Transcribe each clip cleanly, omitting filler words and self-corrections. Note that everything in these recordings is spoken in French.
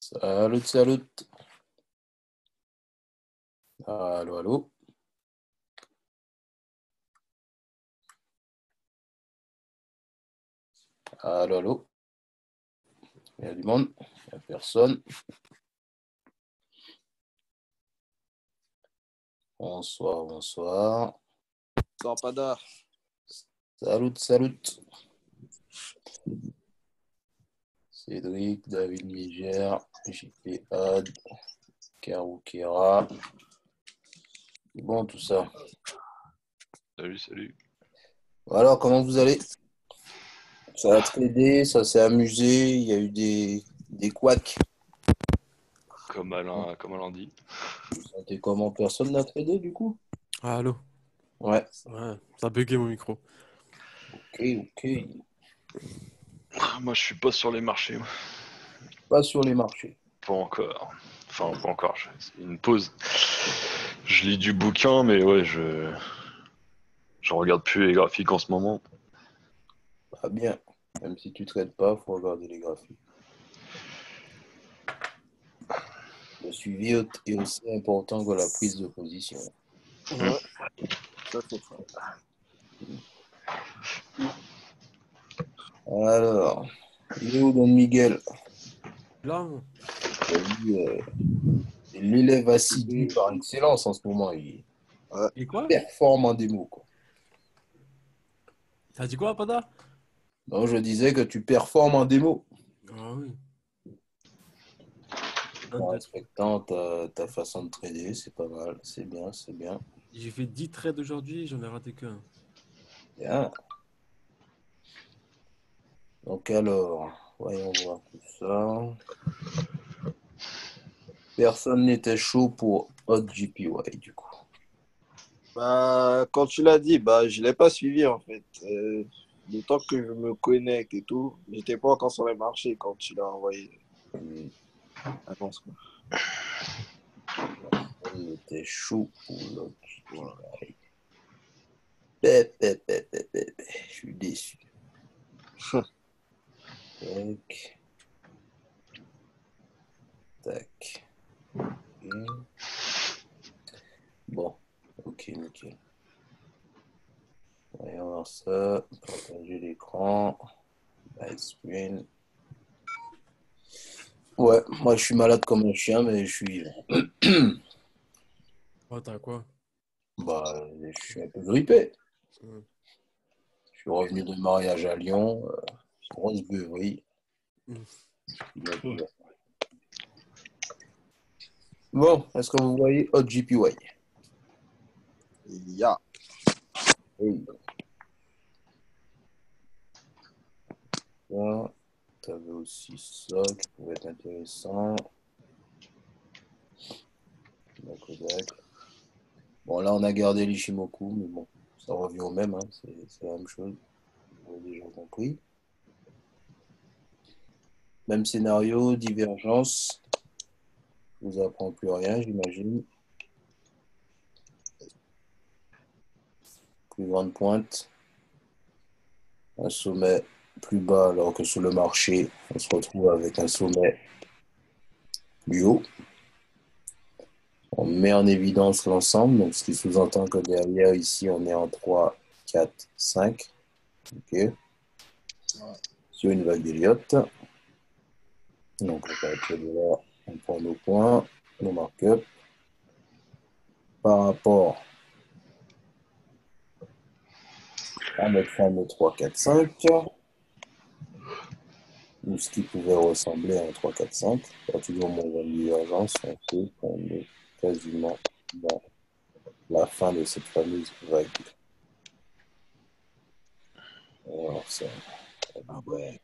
Salut, salut. Allô, allô. Allô, allô. Il y a du monde. Il n'y a personne. Bonsoir, bonsoir. Bonsoir, Pada. Salut, salut. Cédric, David Niger, JP Ad, Karou Kera. C'est bon tout ça. Salut, salut. Alors, comment vous allez? Ça a tradé, ça s'est amusé, il y a eu des couacs. Comme Alain dit. Vous sentez comment? Personne n'a tradé du coup? Ah, allô? Ouais. Ouais, ça a bugué mon micro. Ok, ok. Moi, je suis pas sur les marchés. Pas sur les marchés. Pas encore. Enfin, pas encore. C'est une pause. Je lis du bouquin, mais ouais, je regarde plus les graphiques en ce moment. Pas bien. Même si tu traites pas, faut regarder les graphiques. Le suivi est aussi important que la prise de position. Ouais, ça c'est ça. Alors, il est où Don Miguel? Là, C'est l'élève assidu par excellence en ce moment. Il et quoi? performe en démo, quoi. T'as dit quoi, Pada? Non, je disais que tu performes en démo. Ah oui. En respectant ta façon de trader, c'est pas mal. C'est bien, c'est bien. J'ai fait 10 trades aujourd'hui, j'en ai raté qu'un. Bien. Donc alors, voyons voir tout ça. Personne n'était chaud pour Hot GPY du coup. Bah, quand tu l'as dit, bah, je l'ai pas suivi en fait. Le temps que je me connecte et tout, j'étais pas encore sur les marchés quand tu l'as envoyé. Annonce, quoi. Personne n'était chaud pour Hot GPY. Je suis déçu. Tac. Tac. Bon, ok, nickel. Voyons voir ça. Partager l'écran. Light screen. Ouais, moi je suis malade comme un chien, mais je suis. Oh, t'as quoi? Bah, je suis un peu grippé. Ouais. Je suis revenu de mariage à Lyon. Grosse beuverie. Bon, est-ce que vous voyez Hot GPY? Ya. Oui. Ça, t'avais aussi ça qui pouvait être intéressant. Bon, là, on a gardé l'Ishimoku, mais bon, ça revient au même, hein, c'est la même chose. Vous avez déjà compris. Même scénario, divergence. Je vous apprends plus rien, j'imagine. Plus grande pointe. Un sommet plus bas, alors que sur le marché, on se retrouve avec un sommet plus haut. On met en évidence l'ensemble, donc ce qui sous-entend que derrière, ici, on est en 3, 4, 5. OK. Sur une vague d'Elliott. Donc, à partir de là, on prend nos points, nos markups. Par rapport à notre fameux 3, 4, 5, ou ce qui pouvait ressembler à un 3, 4, 5, à toujours moins de divergence, on sait qu'on est quasiment dans la fin de cette fameuse vague. Alors, ça, Ah ouais.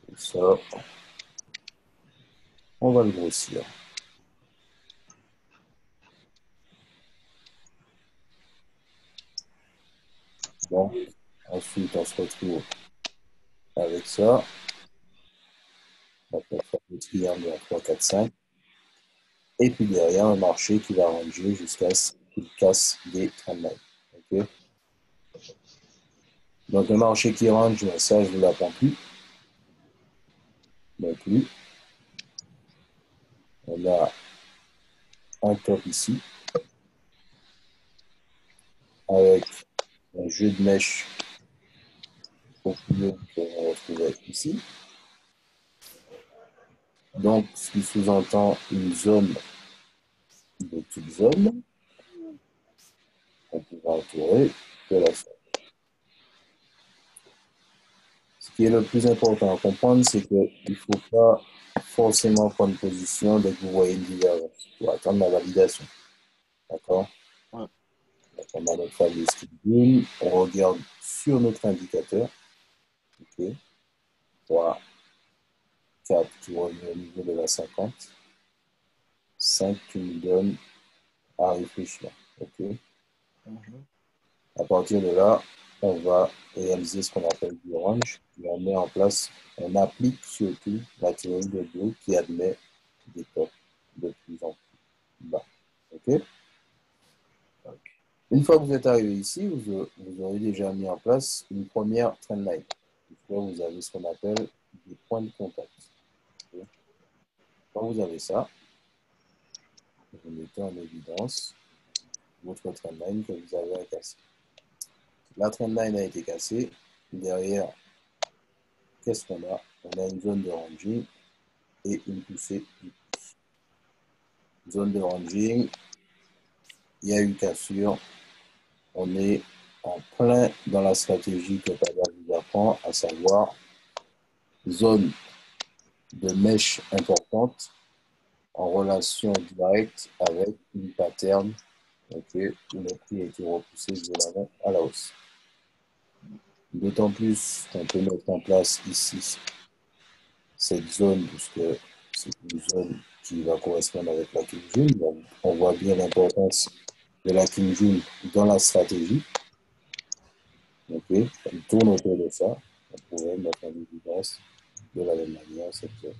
tout ça, on va le grossir. Bon, ensuite, on se retrouve avec ça. On va faire le triangle en 3, 4, 5. Et puis derrière, un marché qui va ranger jusqu'à ce qu'il casse des trendlines. Okay. Donc, un marché qui range, ça, je ne vous l'apprends plus. plus. On a un top ici, avec un jeu de mèche au plus haut qu'on retrouvait ici. Donc, ce qui sous-entend une zone de type zone, on pourra entourer de la zone. Ce qui est le plus important à comprendre, c'est qu'il ne faut pas forcément prendre position dès que vous voyez une divergence. Il faut attendre la validation. D'accord? Ouais. Donc, on a notre fameux schedule, on regarde sur notre indicateur. OK. 3, 4 qui revient au niveau de la 50. 5 qui nous donne à réfléchir. OK. À partir de là, on va réaliser ce qu'on appelle du range. Et on met en place, on applique surtout la théorie de Bloch qui admet des tops de plus en plus bas. OK? Une fois que vous êtes arrivé ici, vous aurez déjà mis en place une première trendline. Vous avez ce qu'on appelle des points de contact. Okay? Quand vous avez ça, vous mettez en évidence votre trendline que vous avez à casser. La trendline a été cassée. Derrière, qu'est-ce qu'on a? On a une zone de ranging et une poussée du pouce. Zone de ranging, il y a eu cassure. On est en plein dans la stratégie que Pada vous apprend, à savoir zone de mèche importante en relation directe avec une pattern, okay, où le prix a été repoussé violemment à la hausse. D'autant plus qu'on peut mettre en place ici cette zone, puisque c'est une zone qui va correspondre avec la Kinjun. Donc, on voit bien l'importance de la Kinjun dans la stratégie. Okay. On tourne autour de ça. On pourrait mettre en évidence de la même manière cette zone.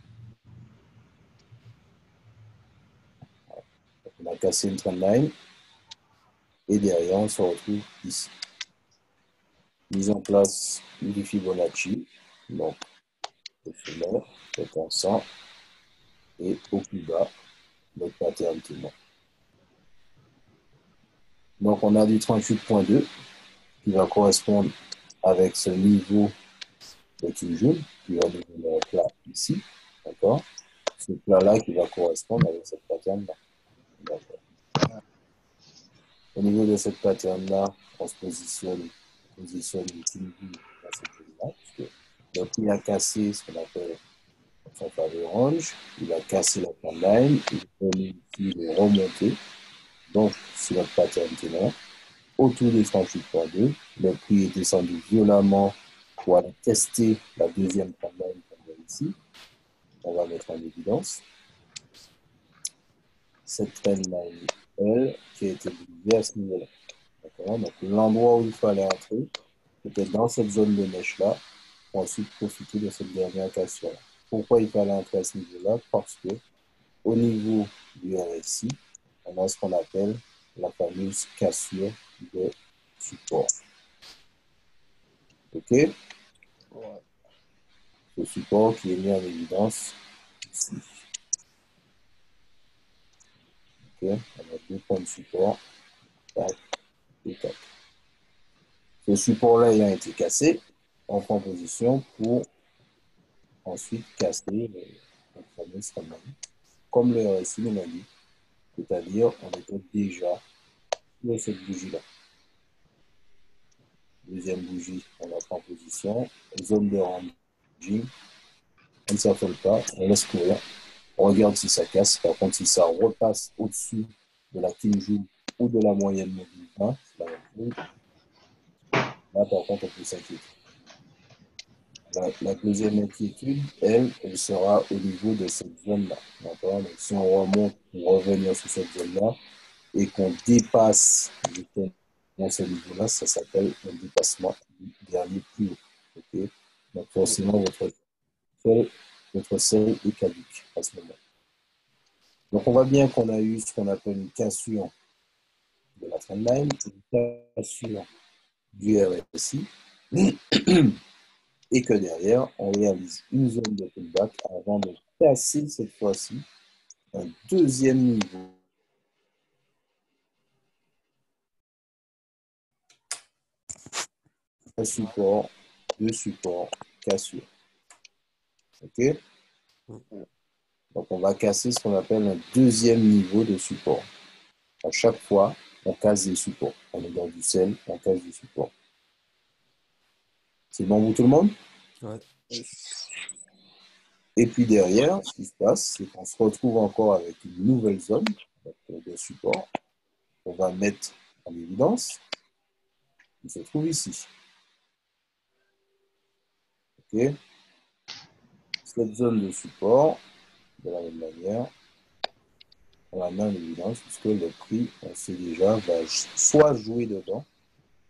On a cassé une trendline et derrière on se retrouve ici. Mise en place du Fibonacci, donc le sommet, le consent et au plus bas, notre pattern témoin. Donc on a du 38.2 qui va correspondre avec ce niveau de Kinjun qui va devenir plat ici, d'accord? Ce plat-là qui va correspondre avec cette pattern-là. Au niveau de cette pattern-là, on se positionne le Kinjun dans cette zone-là, puisque donc il a cassé ce qu'on appelle son fameux range, il a cassé la trendline, il est venu ici de remonter, donc sur notre pattern témoin, autour des 38.2, le prix est descendu violemment pour aller tester la deuxième trendline qu'on voit ici. On va mettre en évidence cette trendline, elle, qui a été brisée à ce niveau-là. Donc l'endroit où il fallait entrer, c'était dans cette zone de mèche-là, pour ensuite profiter de cette dernière cassure-là. Pourquoi il fallait entrer à ce niveau-là? Parce que au niveau du RSI, on a ce qu'on appelle la fameuse cassure de support. OK? Ouais. Ce support qui est mis en évidence ici. OK? On a deux points de support. 4 et 4. Ce support-là ayant été cassé, on prend position pour ensuite casser le fameux trendline. Comme le RSI nous l'indique, c'est-à-dire on était déjà sur cette bougie-là. Deuxième bougie, on la prend en position. Zone de ranging, on ne s'affole pas, on laisse courir. On regarde si ça casse. Par contre, si ça repasse au-dessus de la Kinjun ou de la moyenne mobile 1, c'est la même chose. Là, par contre, on peut s'inquiéter. La deuxième inquiétude, elle sera au niveau de cette zone-là. Donc, si on remonte pour revenir sur cette zone-là et qu'on dépasse justement ce niveau-là, ça s'appelle un dépassement du dernier plus haut. Okay? Donc, forcément, votre seuil est caduque à ce moment. Donc, on voit bien qu'on a eu ce qu'on appelle une cassure de la trendline, une cassure du RSI, et que derrière, on réalise une zone de pullback avant de casser cette fois-ci un deuxième niveau. Un support, deux supports, cassure. OK? Donc, on va casser ce qu'on appelle un deuxième niveau de support. À chaque fois, on casse des supports. On est dans du sel, on casse du support. C'est bon pour tout le monde? Ouais. Et puis derrière, ce qui se passe, c'est qu'on se retrouve encore avec une nouvelle zone de support qu'on va mettre en évidence, qui se trouve ici. OK? Cette zone de support, de la même manière, on la met en évidence puisque le prix, on sait déjà, va soit jouer dedans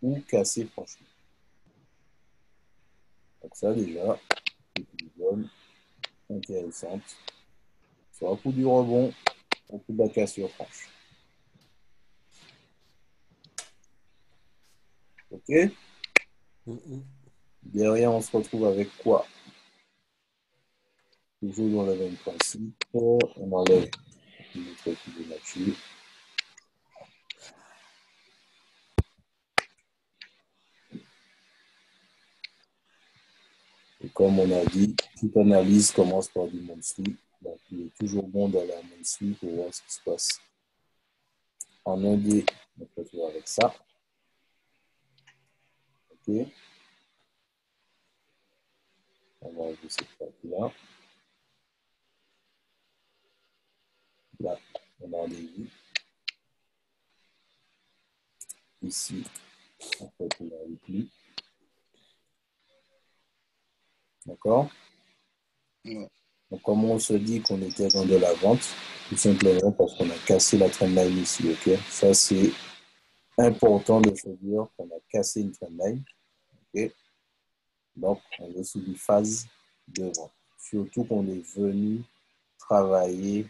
ou casser franchement. Donc ça déjà, c'est une zone intéressante, soit au coup du rebond, au coup de la cassure franche. OK? Derrière, on se retrouve avec quoi? Toujours dans le même principe, on enlève notre Fibonacci. Et comme on a dit, toute analyse commence par du monthly. Donc, il est toujours bon d'aller en monthly pour voir ce qui se passe. En indé, on se retrouve avec ça. OK. On va enlever cette partie-là. Là, on a un début. Ici, on se retrouve avec lui. D'accord? Ouais. Donc, comme on se dit qu'on était dans de la vente, tout simplement parce qu'on a cassé la trendline ici, ok? Ça, c'est important de se dire qu'on a cassé une trendline, ok? Donc, on est sous une phase de vente. Surtout qu'on est venu travailler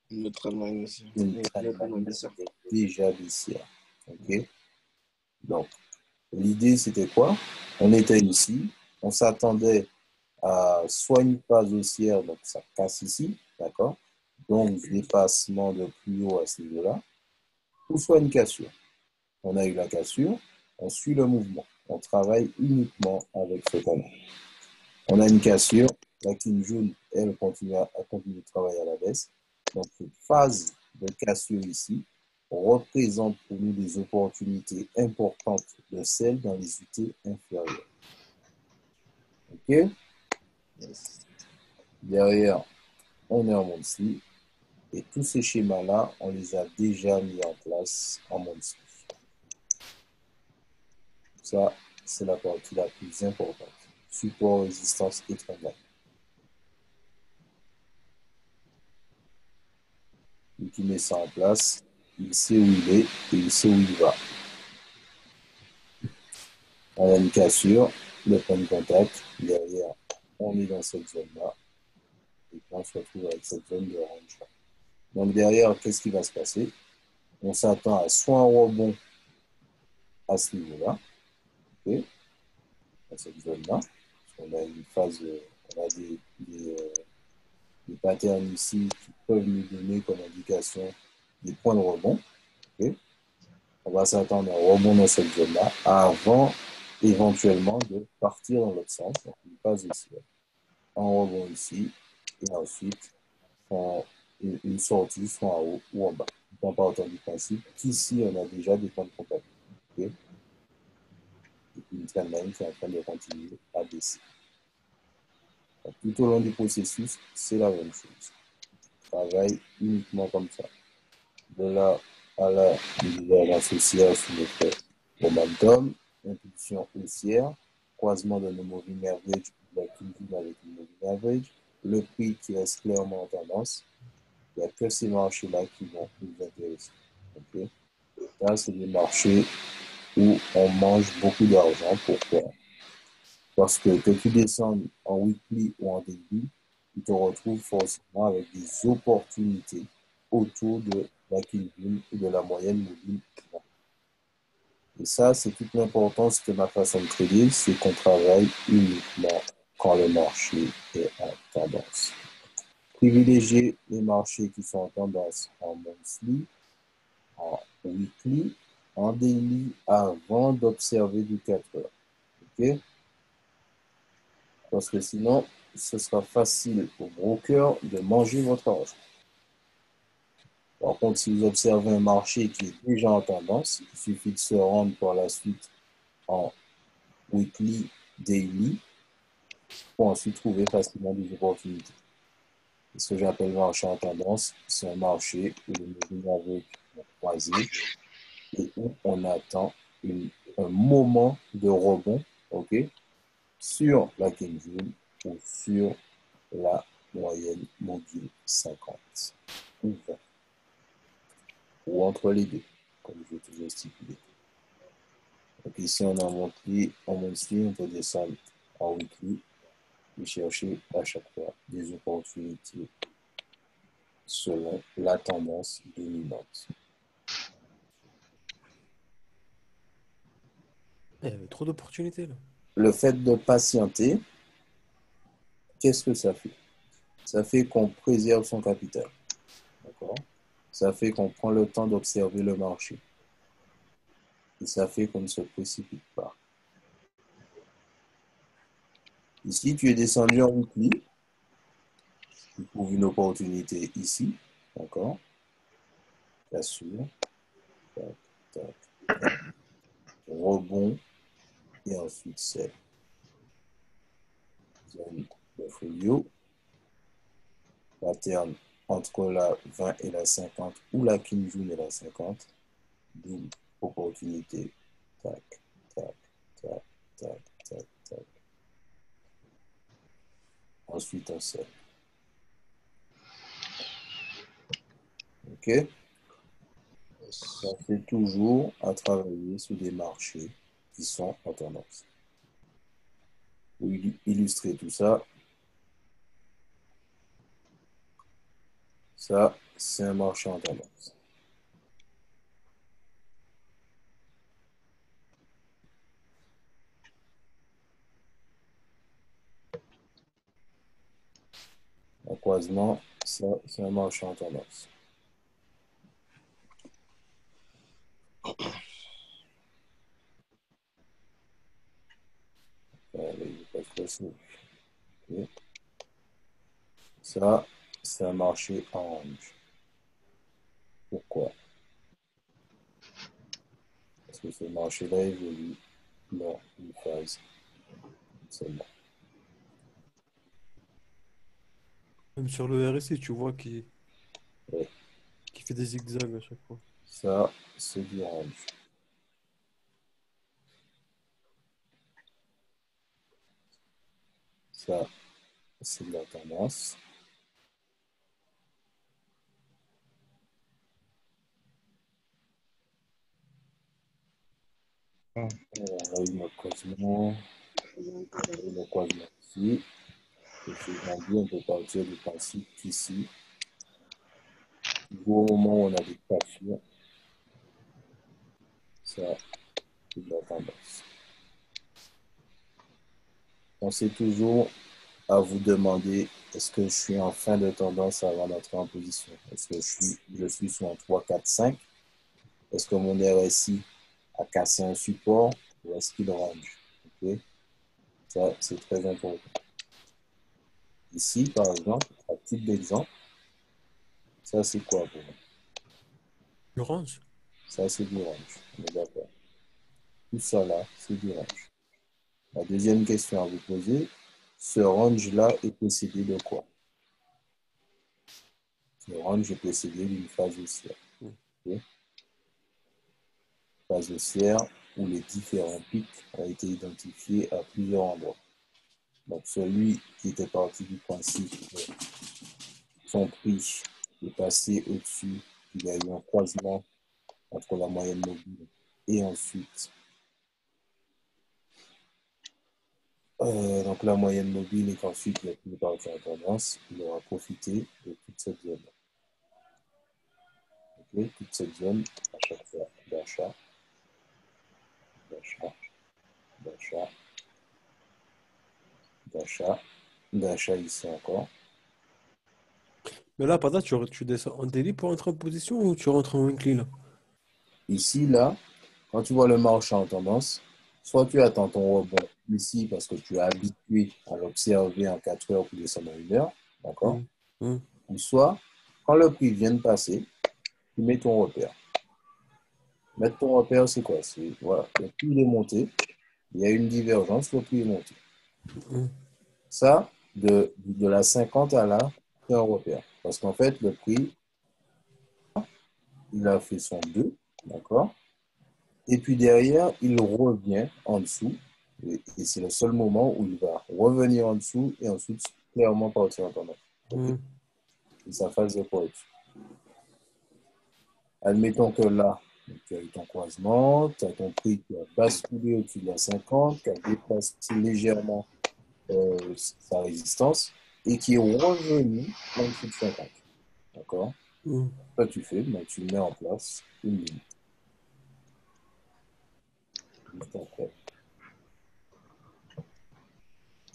Une trendline aussi. une trendline déjà baissière, ok? Donc, l'idée, c'était quoi? On était ici, on s'attendait à soit une phase haussière, donc ça casse ici, d'accord? Donc, dépassement de plus haut à ce niveau-là, ou soit une cassure. On a eu la cassure, on suit le mouvement. On travaille uniquement avec ce canal. On a une cassure, la clim jaune, elle continue de travailler à la baisse. Donc, cette phase de cassure ici représente pour nous des opportunités importantes de sell dans les unités inférieures. OK? Yes. Derrière, on est en monthly. Et tous ces schémas-là, on les a déjà mis en place en monthly. Ça, c'est la partie la plus importante. Support, résistance et trendline. Et qui met ça en place, il sait où il est et il sait où il va. On a une cassure, le point de contact. Derrière, on est dans cette zone-là. Et puis on se retrouve avec cette zone de range. Donc derrière, qu'est-ce qui va se passer? On s'attend à soit un rebond à ce niveau-là, okay, à cette zone-là. On a une phase, on a des patterns ici qui peuvent nous donner comme indication des points de rebond. Okay. On va s'attendre à un rebond dans cette zone-là avant éventuellement de partir dans l'autre sens. Donc une phase ici, un rebond ici, et ensuite une sortie soit en haut ou en bas. On part autant du principe qu'ici on a déjà des points de contact. Okay. Et puis une trendline qui est en train de continuer à baisser. Donc, tout au long du processus, c'est la même chose. On travaille uniquement comme ça. De là à là, nous allons associer sur notre momentum, impulsion haussière, croisement de nos moving average, la cumule avec une moving average, le prix qui reste clairement en tendance. Il n'y a que ces marchés-là qui vont nous intéresser. Okay? Là, c'est des marchés où on mange beaucoup d'argent. Pourquoi? Parce que tu descendes en weekly ou en daily, tu te retrouves forcément avec des opportunités autour de la Kinvin ou de la moyenne mobile. Et ça, c'est toute l'importance de ma façon de trader, c'est qu'on travaille uniquement quand le marché est en tendance. Privilégiez les marchés qui sont en tendance en monthly, en weekly, en daily avant d'observer du 4 heures. OK? Parce que sinon, ce sera facile au broker de manger votre argent. Par contre, si vous observez un marché qui est déjà en tendance, il suffit de se rendre par la suite en weekly, daily, pour ensuite trouver facilement des opportunités. Et ce que j'appelle marché en tendance, c'est un marché où les mouvements avec croisés et où on attend un moment de rebond, ok, sur la Kenjun ou sur la moyenne mobile 50 ou 20, ou entre les deux, comme je vais toujours stipuler. Donc ici, on a montré en monthly, on peut descendre en weekly et chercher à chaque fois des opportunités selon la tendance dominante. Il y avait trop d'opportunités là. Le fait de patienter, qu'est-ce que ça fait? Ça fait qu'on préserve son capital. D'accord? Ça fait qu'on prend le temps d'observer le marché. Et ça fait qu'on ne se précipite pas. Ici, tu es descendu en weekly. Tu trouves une opportunité ici. D'accord? T'assures. Tac, tac, tac. Rebond. Et ensuite, c'est zone de folio. Pattern entre la 20 et la 50 ou la Kinjun et la 50. Boum. Opportunité. Tac, tac, tac, tac, tac, tac. Ensuite, on sait. OK? Ça fait toujours à travailler sur des marchés qui sont en tendance. Pour illustrer tout ça, ça, c'est un marché en tendance. Un croisement, ça, c'est un marché en tendance. Allez, je passe là-dessus. OK. Ça, c'est un marché en orange. Pourquoi? Parce que ce marché-là évolue dans une phase seulement. Même sur le RSI, tu vois Ouais. qui fait des zigzags à chaque fois. Ça, c'est du orange. Ça, c'est de la tendance. On a eu notre croisement. On a eu le croisement ici. Et ce janvier, on peut partir du principe qu'ici, au moment où on a des cassures, ça, c'est de la tendance. Pensez toujours à vous demander, est-ce que je suis en fin de tendance avant d'entrer en position? Est-ce que je suis sur un 3, 4, 5? Est-ce que mon RSI a cassé un support ou est-ce qu'il range? Okay? Ça, c'est très important. Ici, par exemple, à titre d'exemple, ça, c'est quoi pour moi? L'orange? Ça, c'est du range. On est d'accord. Tout ça là, c'est du range. La deuxième question à vous poser, ce range-là est précédé de quoi? Ce range est précédé d'une phase haussière. Okay? Phase haussière où les différents pics ont été identifiés à plusieurs endroits. Donc celui qui était parti du principe que son prix est passé au-dessus, il y a eu un croisement entre la moyenne mobile et ensuite donc la moyenne mobile et qu'ensuite il est parti en tendance, il aura profité de toute cette zone. Okay? Toute cette zone à chaque fois d'achat, d'achat, d'achat, d'achat, d'achat ici encore. Mais là, Pada, tu descends en daily pour entrer en position ou tu rentres en weekly là? Ici, là, quand tu vois le marché en tendance, soit tu attends ton rebond ici parce que tu es habitué à l'observer en 4 heures pour descendre en 1 heure, d'accord? Hum, hum, Ou soit, quand le prix vient de passer, tu mets ton repère. Mettre ton repère, c'est quoi? C'est, voilà, le prix il est monté, il y a une divergence, le prix est monté. hum. Ça, de la 50 à là, c'est un repère. Parce qu'en fait, le prix, il a fait son 2, d'accord? Et puis derrière, il revient en dessous. Et c'est le seul moment où il va revenir en dessous et ensuite clairement partir en tendance. OK? Hum. Et sa phase de correction. Admettons que là, tu as eu ton croisement, tu as ton prix qui a basculé au-dessus de la 50, qui a dépassé légèrement sa résistance et qui est revenu en dessous de 50. D'accord? Hum. Ça, tu fais, ben, tu mets en place une ligne. Juste après.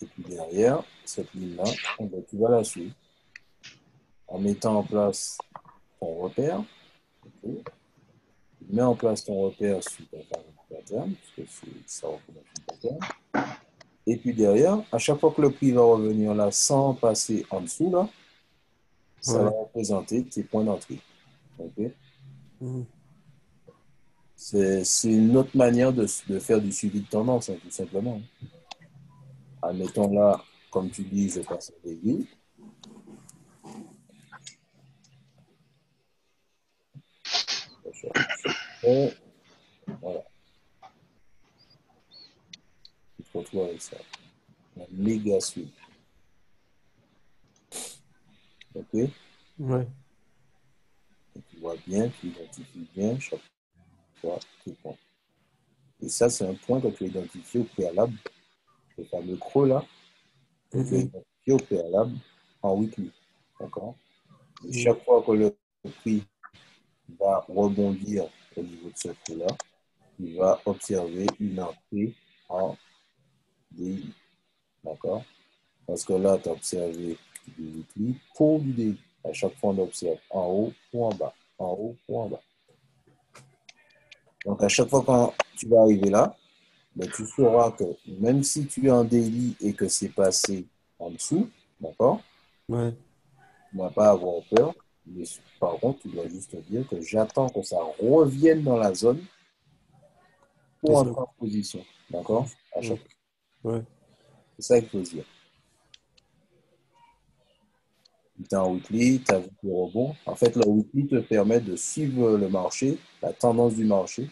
Et puis derrière, cette ligne-là, ben, tu vas la suivre en mettant en place ton repère. Okay. Tu mets en place ton repère sur ta phase de pattern, puisque ça représente une pattern. Et puis derrière, à chaque fois que le prix va revenir là sans passer en dessous, là, ça va Ouais. représenter tes points d'entrée. Okay. Hum. C'est une autre manière de faire du suivi de tendance, hein, tout simplement. Admettons là, comme tu dis, je passe à des voilà, tu te retrouves avec ça. Un méga suivi. OK? Et Ouais. tu vois bien, tu identifies bien chaque fois tes points. Et ça, c'est un point que tu as identifié au préalable, le fameux creux là, que Hum, tu as hum, identifié au préalable en weekly. D'accord? Et hum. chaque fois que le prix va rebondir au niveau de ce creux-là, il va observer une entrée en DI. D'accord? Parce que là, tu as observé du weekly pour du DI. À chaque fois, on observe en haut ou en bas. En haut ou en bas. Donc, à chaque fois quand tu vas arriver là, ben, tu sauras que même si tu es en daily et que c'est passé en dessous, d'accord, Ouais. tu ne vas pas avoir peur. Mais par contre, tu dois juste te dire que j'attends que ça revienne dans la zone pour Descends. entrer en position. D'accord? À Ouais. chaque fois. Ouais. C'est ça qu'il faut se dire. Tu es en weekly, tu as vu le rebond. En fait, le weekly te permet de suivre le marché, la tendance du marché.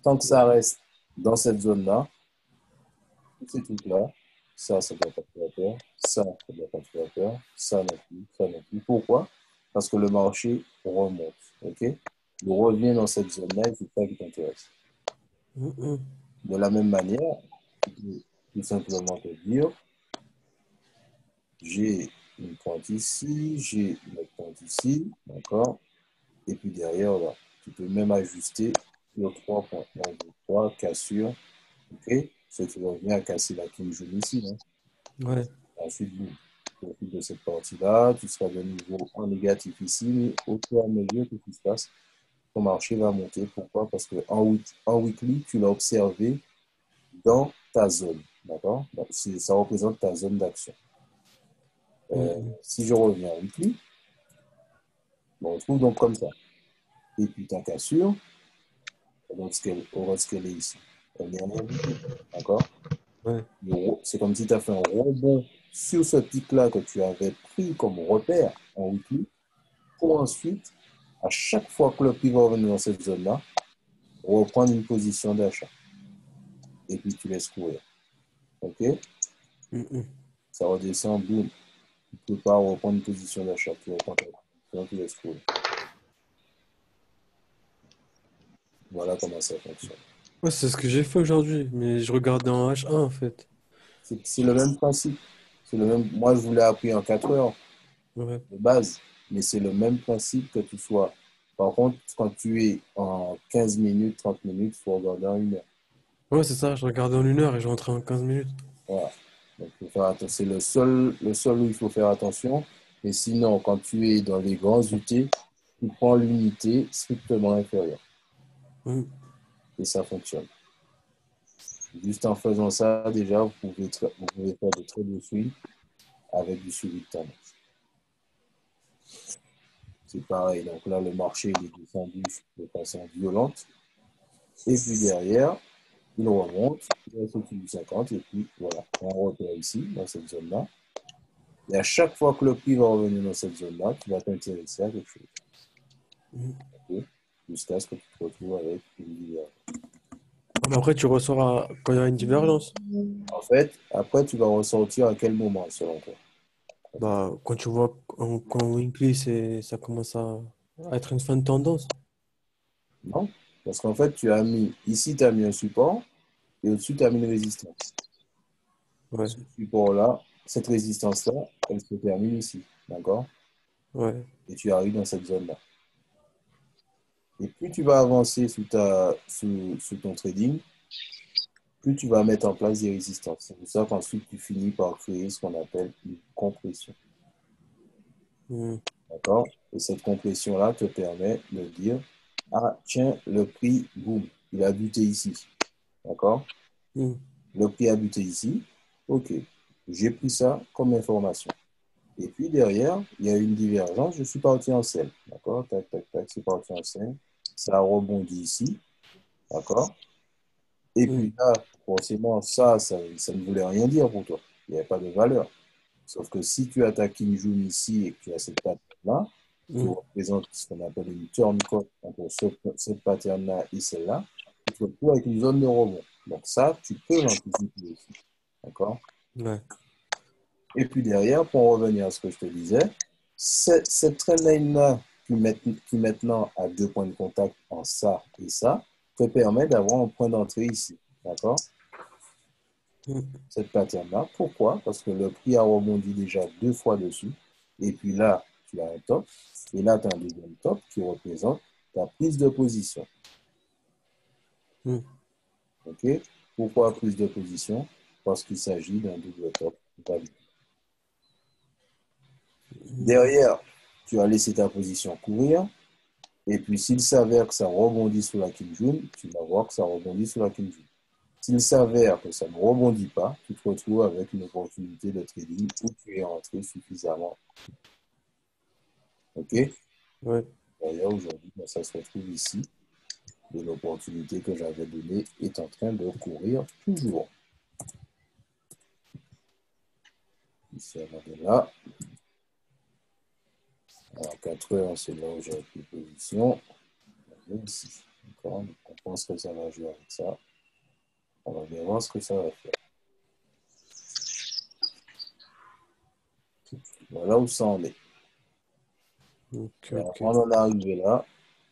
Tant que ça reste dans cette zone-là, tous ces trucs-là, ça ne doit pas te faire peur. Ça ne doit pas te faire peur. Ça non plus. Ça non plus. Pourquoi? Parce que le marché remonte. OK? Il revient dans cette zone-là et c'est ça qui t'intéresse. Hum, hum. De la même manière, tu peux tout simplement te dire, j'ai une pointe ici, j'ai une autre pointe ici, d'accord? Et puis derrière, là, tu peux même ajuster sur 3 points. 1, 2, 3, cassure, ok? Ce qui revient à casser la clé jaune ici, hein. Ouais. Ensuite, boum, au fil de cette partie-là, tu seras de nouveau en négatif ici, mais au fur et à mesure que tout se passe, ton marché va monter. Pourquoi? Parce qu'en weekly, tu l'as observé dans ta zone, d'accord? Donc, ça représente ta zone d'action. Hum, hum. Si je reviens en weekly, on retrouve donc comme ça. Et puis ta cassure, donc on voit ce qu'elle est ici. Elle est en weekly, d'accord? Ouais. C'est comme si tu as fait un rebond sur ce pic-là que tu avais pris comme repère en weekly pour ensuite, à chaque fois que le prix va revenir dans cette zone-là, reprendre une position d'achat. Et puis tu laisses courir. OK? Hum, hum. Ça redescend, boum. Tu ne peux pas reprendre une position d'achat. Tu reprends ta position, tu laisses courir. Voilà comment ça fonctionne. Ouais, c'est ce que j'ai fait aujourd'hui, mais je regardais en H1 en fait. C'est le même principe. C'est le même. Moi, je voulais apprendre en 4 heures Ouais. de base, mais c'est le même principe que tu sois. Par contre, quand tu es en 15 minutes, 30 minutes, il faut regarder en 1 heure. Ouais, c'est ça, je regardais en 1 heure et je rentrais en 15 minutes. Voilà. Donc, il faut faire attention. C'est le seul où il faut faire attention. Et sinon, quand tu es dans les grands UT, tu prends l'unité strictement inférieure. Mm. Et ça fonctionne. Juste en faisant ça, déjà, vous pouvez faire de très beaux swings avec du suivi de tendance. C'est pareil. Donc là, le marché il est descendu de façon violente. Et puis derrière, il remonte, il reste au-dessus du 50. Et puis voilà, on repère ici, dans cette zone-là. Et à chaque fois que le prix va revenir dans cette zone-là, tu vas t'intéresser à quelque chose. Okay? Jusqu'à ce que tu te retrouves avec une divergence. Mais après, tu ressors quand il y a une divergence. En fait, après, tu vas ressortir à quel moment, selon toi? Bah, quand tu vois quand Winkley, ça commence à être une fin de tendance. Non? Parce qu'en fait, ici, tu as mis un support et au-dessus, tu as mis une résistance. Ouais, Ce support-là, cette résistance-là, elle se termine ici. D'accord? ouais. Et tu arrives dans cette zone-là. Et plus tu vas avancer sous ton trading, plus tu vas mettre en place des résistances. C'est pour ça qu'ensuite, tu finis par créer ce qu'on appelle une compression. Mm. D'accord? Et cette compression-là te permet de dire, ah, tiens, le prix, boum, il a buté ici. D'accord? Mm. Le prix a buté ici. OK. J'ai pris ça comme information. Et puis derrière, il y a une divergence. Je suis parti en sell. D'accord? Tac, tac, tac, c'est parti en sell. Ça a rebondi ici. D'accord? Et Mm. puis là, forcément, ça ne voulait rien dire pour toi. Il n'y avait pas de valeur. Sauf que si tu as ta King June ici et que tu as cette pattern-là, qui Mm. représente ce qu'on appelle une turn cote entre cette pattern-là et celle-là, tu te retrouves avec une zone de rebond. Donc ça, tu peux l'anticiper aussi. D'accord? Ouais. Et puis derrière, pour en revenir à ce que je te disais, cette trendline-là qui maintenant a 2 points de contact en ça et ça, te permet d'avoir un point d'entrée ici. D'accord? Mm. Cette pattern-là. Pourquoi? Parce que le prix a rebondi déjà 2 fois dessus. Et puis là, tu as un top. Et là, tu as un deuxième top qui représente ta prise de position. Mm. OK? Pourquoi prise de position? Parce qu'il s'agit d'un double top valide. Derrière, tu as laissé ta position courir. Et puis, s'il s'avère que ça rebondit sur la King June, tu vas voir que ça rebondit sur la King June. S'il s'avère que ça ne rebondit pas, tu te retrouves avec une opportunité de trading où tu es rentré suffisamment. OK? Ouais. D'ailleurs, aujourd'hui, ça se retrouve ici. Et l'opportunité que j'avais donnée est en train de courir toujours. Ici, on est là. À 4 heures, c'est là où j'ai pris position. On est ici. D'accord? Donc, on pense que ça va jouer avec ça. On va bien voir ce que ça va faire. Voilà où ça en est. Ok, Alors, ok. on en est arrivé là.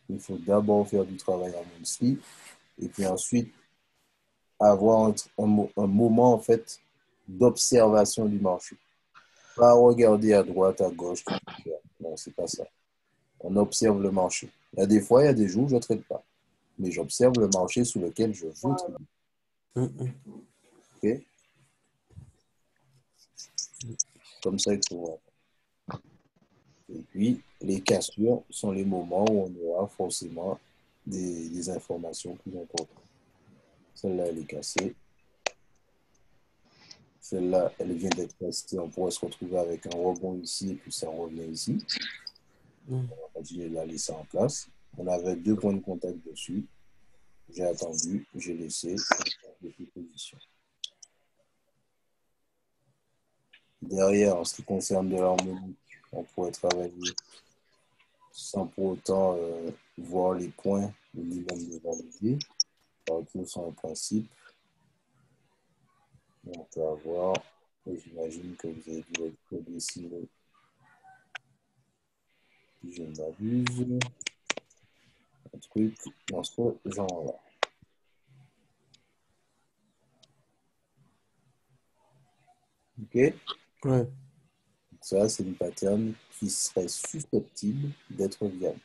Il faut d'abord faire du travail en monthly et puis ensuite avoir un moment en fait d'observation du marché. Pas regarder à droite, à gauche. Non, c'est pas ça. On observe le marché. Il y a des fois, il y a des jours où je ne traite pas. Mais j'observe le marché sur lequel je veux trader. Mm, mm. OK? Comme ça, il faut voir. Et puis, les cassures sont les moments où on aura forcément des informations plus importantes. Celle-là, elle est cassée. Celle-là, elle vient d'être cassée. On pourrait se retrouver avec un rebond ici et puis ça revient ici. Mm. On va continuer de la laisser en place. On avait 2 points de contact dessus. J'ai attendu, j'ai laissé les positions. Derrière, en ce qui concerne de l'harmonie, on pourrait travailler sans pour autant voir les points minimum de valider. Partir sur un principe. On peut avoir, et j'imagine que vous avez dû être dessiné, si je ne m'abuse, un truc dans ce genre-là. OK? Ouais. Ça, c'est une pattern qui serait susceptible d'être viable.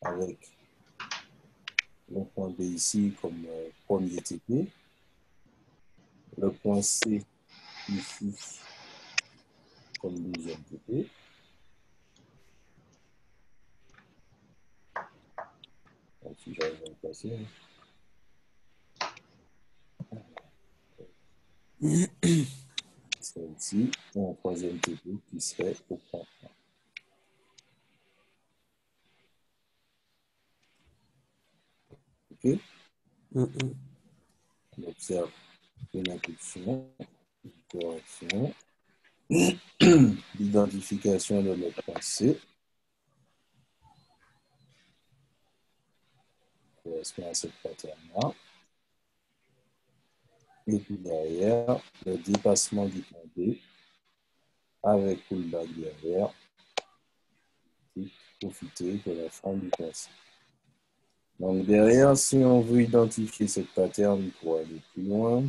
Avec le point B ici comme premier TP, le point C ici comme deuxième TP, Donc, si j'arrive à le passer. Qui serait ici. Et un troisième tableau qui serait au point 1. OK? On observe une impulsion, une correction, l'identification de notre pensée correspond à cette pattern-là. Et puis derrière, le dépassement du point B avec pullback derrière, et profiter de la forme du pensée. Donc derrière, si on veut identifier cette pattern pour aller plus loin,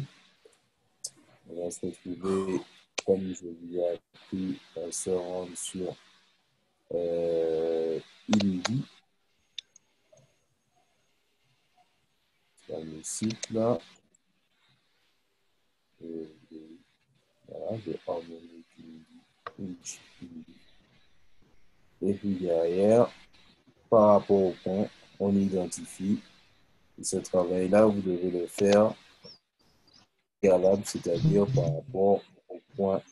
on va se retrouver, comme je vous ai appris, à se rendre sur Indie, sur le site là, voilà, de Harmonic Indie. Et puis derrière, par rapport au point, on identifie. Et ce travail-là, vous devez le faire préalable, c'est-à-dire par rapport au point.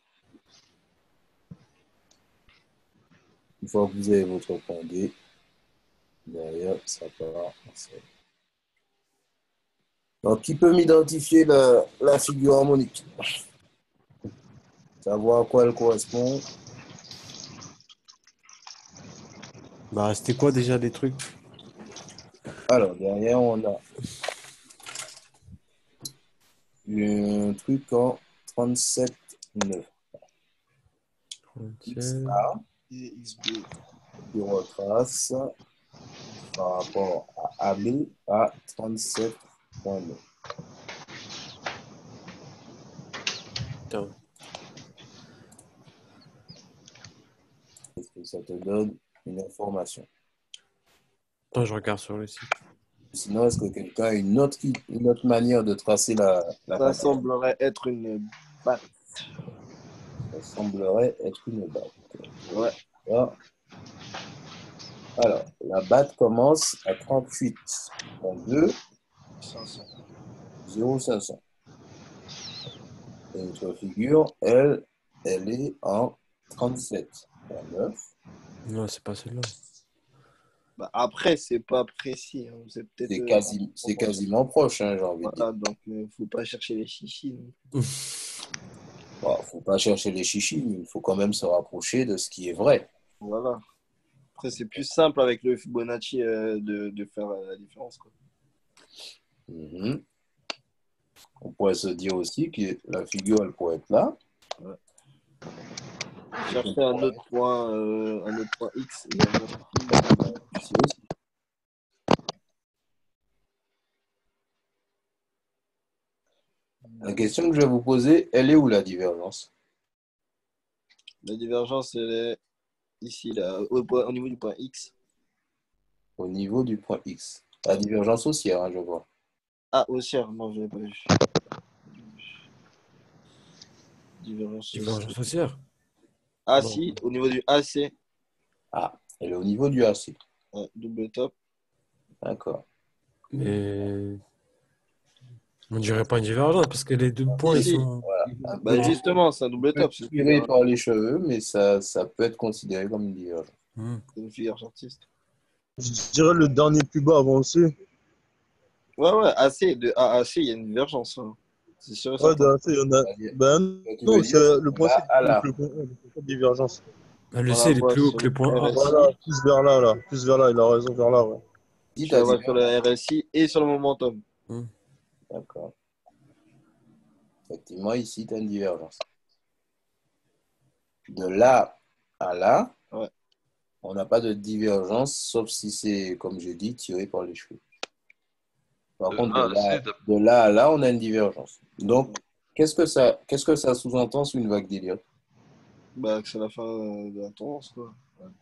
Une fois que vous avez votre point D, derrière, ça part ensemble. Donc, qui peut m'identifier la figure harmonique? Savoir à quoi elle correspond? Bah, c'était quoi déjà les trucs? Alors, derrière, on a un truc en 37,9. XA Et XB. qui retrace par rapport à AB à 37,9. Putain. Est-ce que ça te donne une information? Attends, je regarde sur le site. Sinon, est-ce que quelqu'un a une autre manière de tracer la Ça pattern? semblerait être une batte. Ça semblerait être une batte. Ouais. Alors, la batte commence à 38,2, 500. 0,500. Et notre figure, elle est en 37,9. Non, c'est pas celle-là. Bah, après, c'est pas précis. Hein. C'est peut-être. C'est quasiment proche, hein, j'ai envie de dire. Voilà, donc faut pas chercher les chichis. Bon, faut pas chercher les chichis, mais il faut quand même se rapprocher de ce qui est vrai. Voilà. Après, c'est plus simple avec le Fibonacci de faire la différence. Quoi. Mhm. On pourrait se dire aussi que la figure, elle pourrait être là. Ouais. Chercher un autre point X également. Ici aussi. La question que je vais vous poser, elle est où la divergence? La divergence, elle est ici, là, au niveau du point X. Au niveau du point X. La divergence haussière, hein, je vois. Ah, haussière, non, je l'ai pas vu. Divergence haussière. Ah, Non. si, au niveau du AC. Ah, elle est au niveau du AC. Ouais, double top. D'accord. Mais on dirait pas une divergence parce que les deux points, ils Si. sont. Voilà. Bah, justement, c'est un double top. C'est Tiré par les cheveux, mais ça peut être considéré comme une divergence. une figure artiste. Je dirais le dernier plus bas avancé. Ouais, AC, de A à C, il y a une divergence. Hein. C'est sûr et Ouais, certain. de AC, il y en a. Ben Tu non, veux dire, c'est le point C là à qui là. le point 1, il n'y a pas de divergence. Ah, le On C, la il est voit plus haut sur que le point A. RSI. Voilà, plus vers là, là. Plus vers là, il a raison, vers là, ouais. Si Tu t'as la vois dit- sur le RSI et sur le momentum. D'accord. Effectivement, ici, tu as une divergence. De là à là, Ouais. on n'a pas de divergence, sauf si c'est, comme j'ai dit, tiré par les cheveux. Par contre, de là à là, on a une divergence. Donc, qu'est-ce que ça sous-entend sous une vague d'Elliott? Bah, que c'est la fin de la tendance, quoi.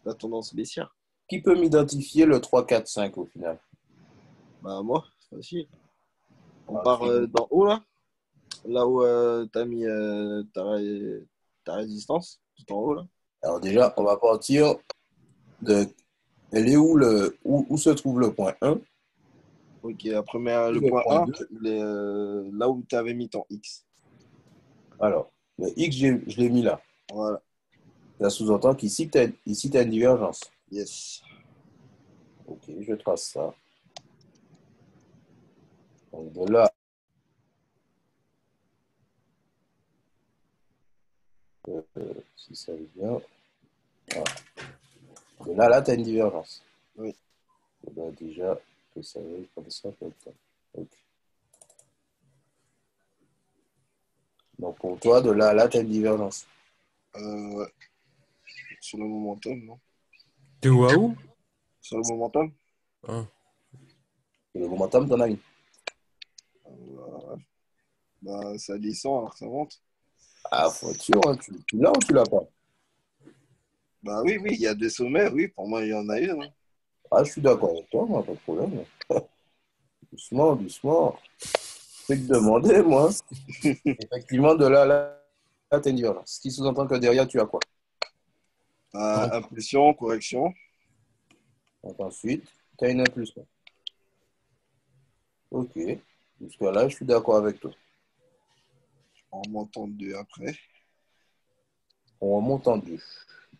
La tendance baissière. Qui peut m'identifier le 3, 4, 5 au final? Bah, moi, c'est facile. On Ah, part ok. d'en haut, là. Là où tu as mis ta résistance, tout en haut, là. Alors déjà, on va partir de... Elle est où se trouve le point 1? Ok, après, Plus le le point point 1, 2. il est là où tu avais mis ton X. Alors, le X, je l'ai mis là. Voilà, Ça sous-entend qu'ici, tu as une divergence. yes. Ok, je trace ça. Donc, de là, si ça vient, voilà. De là, tu as une divergence. Oui. Et ben, déjà, que ça va comme ça, comme ça. Ok. Donc, pour toi, de là à là, tu as une divergence. Ouais. Sur le momentum, non? De où à où? Sur le momentum? Ah. Et le momentum, tu en as une. Bah, ça descend alors que ça monte. Ah, faut être sûr, hein, tu l'as ou tu l'as pas? Bah oui, oui, il y a des sommets, oui, pour moi, il y en a une, hein. Ah, je suis d'accord avec toi, moi, pas de problème. Doucement, doucement. Je vais te demander, moi. Effectivement, de là à là, tu as une divergence. Ce qui sous-entend que derrière, tu as quoi? Impulsion, correction. Donc, ensuite, tu as une impulsion. Ok. Jusqu'à là, je suis d'accord avec toi. En montant 2 après. On remonte en deux.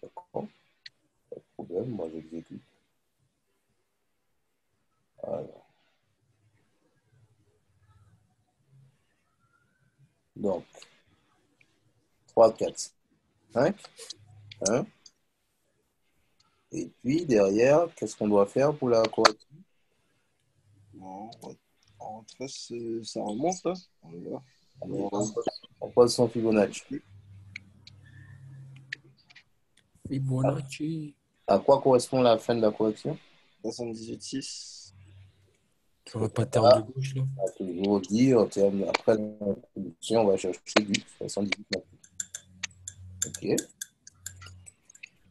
D'accord. Pas de problème, moi, j'exécute. Alors. Donc, 3, 4, 5. 1. Et puis, derrière, qu'est-ce qu'on doit faire pour la correction? Bon, en trace, ça remonte, là. On y va. On passe son Fibonacci. Fibonacci. À quoi correspond la fin de la correction? 78,6. Sur le pattern de gauche, là. On va toujours dire, en termes, après l'introduction, on va chercher du 78 mètres. Ok.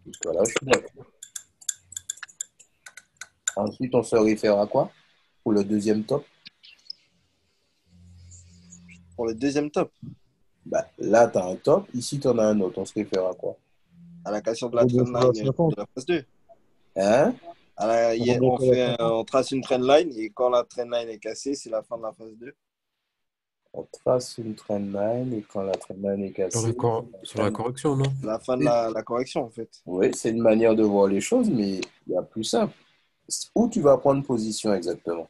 Jusqu'à là, je suis d'accord. Ensuite, on se réfère à quoi? Pour le deuxième top? Pour le deuxième top, Bah, là, tu as un top. Ici, tu en as un autre. On se réfère à quoi? à la question de la Rebond sur la trendline 50. de la phase 2. Hein? Rebond sur la 50. On trace une trendline et quand la trendline est cassée, c'est la fin de la phase 2. On trace une trendline et quand la trendline est cassée, Sur la correction, non? La fin de la correction, en fait. oui, c'est une manière de voir les choses, mais il y a plus simple. Où tu vas prendre position exactement?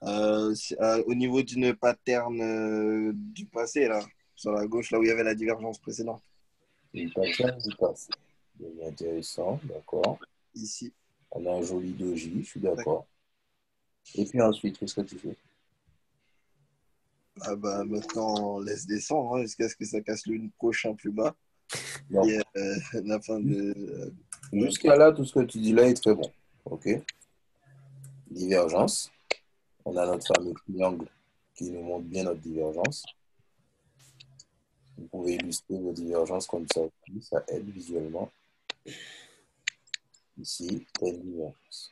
Au niveau d'une pattern du passé, là, sur la gauche, là où il y avait la divergence précédente. Une pattern du passé. C'est intéressant, d'accord. Ici. On a un joli doji, je suis d'accord. Et puis ensuite, qu'est-ce que tu fais? Ah bah, maintenant, on laisse descendre hein, jusqu'à ce que ça casse le prochain plus bas. Donc, Et la fin de. jusqu'à là, tout ce que tu dis là est très bon. OK? Divergence. On a notre fameux triangle qui nous montre bien notre divergence. Vous pouvez illustrer vos divergences comme ça aussi. Ça aide visuellement. Ici, telle divergence.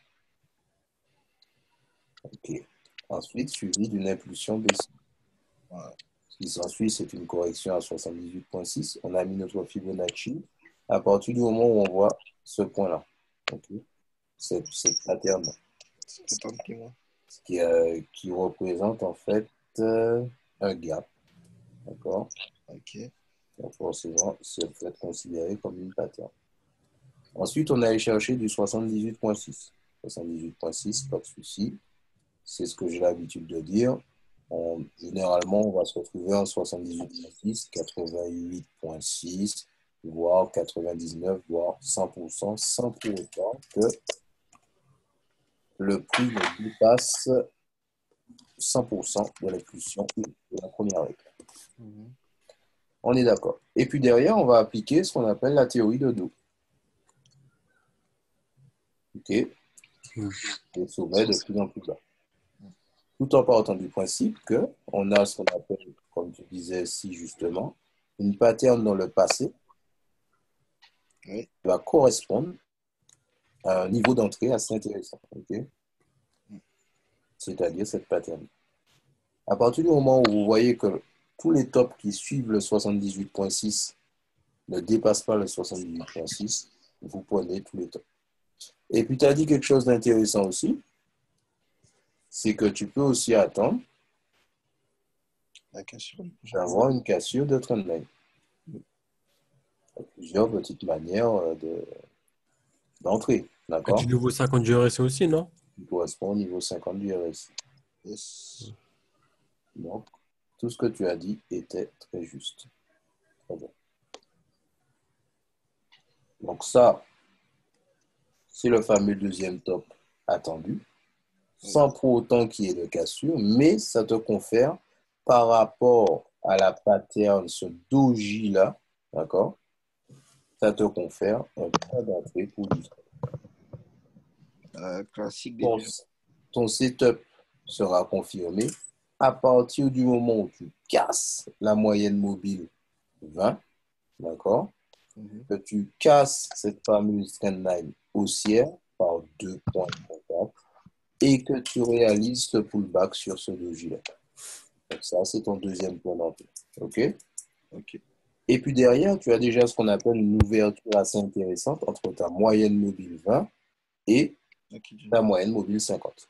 OK. Ensuite, suivi d'une impulsion baissière. Voilà. Ce qui s'ensuit, c'est une correction à 78,6. On a mis notre Fibonacci à partir du moment où on voit ce point-là. Okay. Cette pattern qui représente en fait un gap. D'accord? Ok. Donc forcément, c'est peut être considéré comme une pattern. Ensuite, on a allé chercher du 78,6. 78,6, pas de souci. C'est ce que j'ai l'habitude de dire. Généralement, on va se retrouver en 78,6, 88,6, voire 99, voire 100%, sans pour autant que le prix ne dépasse 100% de l'impulsion de la première règle. On est d'accord. Et puis derrière, on va appliquer ce qu'on appelle la théorie de Dow. OK? Des sommets de plus en plus bas. Tout en partant du principe qu'on a ce qu'on appelle, comme tu disais si justement, une pattern dans le passé qui va correspondre à un niveau d'entrée assez intéressant. Okay? C'est-à-dire cette pattern. À partir du moment où vous voyez que tous les tops qui suivent le 78,6 ne dépassent pas le 78,6, vous prenez tous les tops. Et puis tu as dit quelque chose d'intéressant aussi. c'est que tu peux aussi attendre La cassure. d'avoir une cassure de trendline. Il y a plusieurs petites manières d'entrer, Que d'accord? du nouveau 50 du RSA aussi, non? Qui correspond au niveau 50 du RSI. Yes. Donc, tout ce que tu as dit était très juste. Très bien. Donc ça, c'est le fameux deuxième top attendu, sans pour autant qu'il y ait de cassure, mais ça te confère par rapport à la pattern, ce doji-là, d'accord? Ça te confère un point d'entrée pour du Classique ton, début. ton setup sera confirmé à partir du moment où tu casses la moyenne mobile 20, d'accord? Que tu casses cette fameuse trendline haussière par 2 points de contact et que tu réalises ce pullback sur ce doji-là. Donc ça, c'est ton deuxième point d'entrée. OK? Ok. Et puis derrière, tu as déjà ce qu'on appelle une ouverture assez intéressante entre ta moyenne mobile 20 et Ok, ta moyenne mobile 50.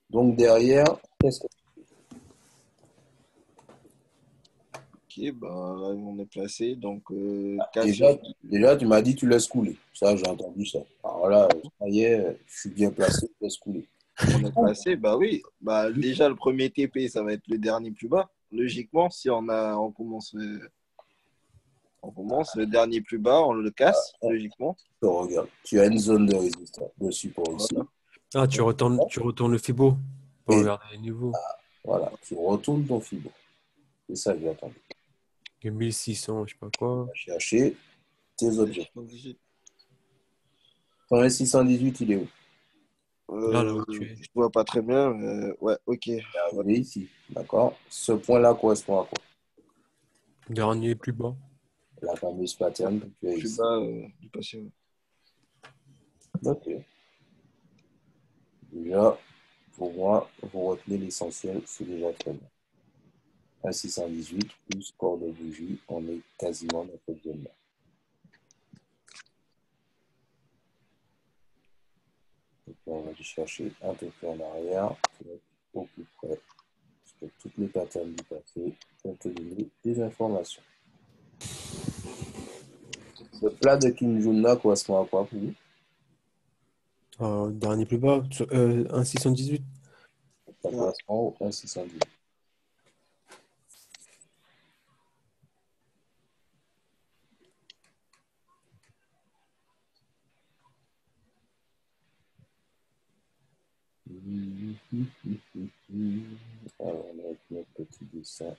Donc derrière, qu'est-ce que bah, là, on est placé. Donc, déjà, cassure. déjà, tu m'as dit que tu laisses couler. Ça, j'ai entendu ça. Alors là, ça y est, je suis bien placé, je laisse couler. On est placé, bah oui. Bah, déjà, le premier TP, ça va être le dernier plus bas. Logiquement, si on commence, le dernier plus bas, on le casse, logiquement. Donc, regarde, tu as une zone de résistance de support ici. Voilà. Ah, tu retournes le Fibo pour Et regarder les niveaux. voilà, tu retournes ton fibre. C'est ça que j'ai attendu. Et 1600, je sais pas quoi. Tu vas chercher tes objets. 618. Ton S618, il est où? Là où tu es. Je vois pas très bien. Ouais, ok. Il est arrivé ici. D'accord? Ce point-là correspond à quoi? Dernier plus bas. La fameuse pattern que tu as Plus ici. bas du passé. Ok. Déjà, pour moi, vous retenez l'essentiel, c'est déjà très bien. Un 618 plus corps de bougie, on est quasiment dans cette zone-là. Donc là, on va aller chercher un peu plus en arrière, pour être au plus près, parce que toutes les patterns du passé vont te donner des informations. Ce plat de Kim Jong-un correspond à quoi pour vous? Dernier plus bas. Un 618. Ça correspond au 1,618. Alors, on va mettre notre petit dessin.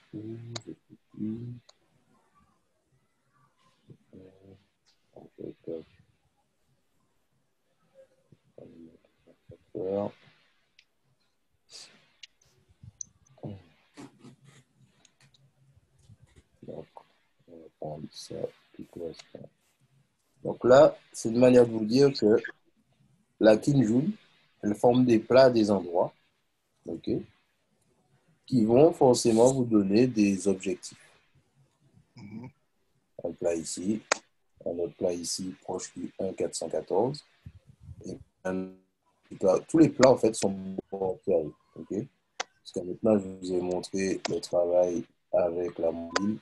Donc, on va prendre ça qui correspond. Donc là, c'est une manière de vous dire que la Kinjun, elle forme des plats à des endroits, ok, qui vont forcément vous donner des objectifs. Un plat ici, un autre plat ici, proche du 1,414. Et tous les plats, en fait, sont carrés, ok. Parce que maintenant, je vous ai montré le travail avec la mobile.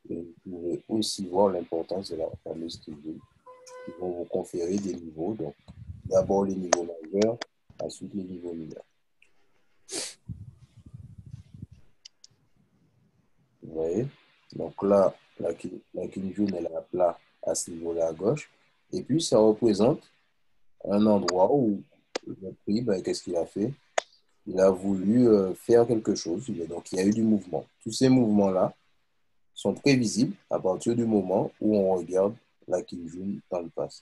Et vous pouvez aussi voir l'importance de la fameuse Kinjun, qui vont vous conférer des niveaux. Donc, d'abord les niveaux majeurs, ensuite les niveaux mineurs. Vous voyez? Donc là, la Kinjun, elle est à plat à ce niveau-là à gauche. Et puis, ça représente un endroit où le prix, ben, qu'est-ce qu'il a fait? Il a voulu faire quelque chose. Donc, il y a eu du mouvement. Tous ces mouvements-là sont prévisibles à partir du moment où on regarde la Kinjun dans le passé.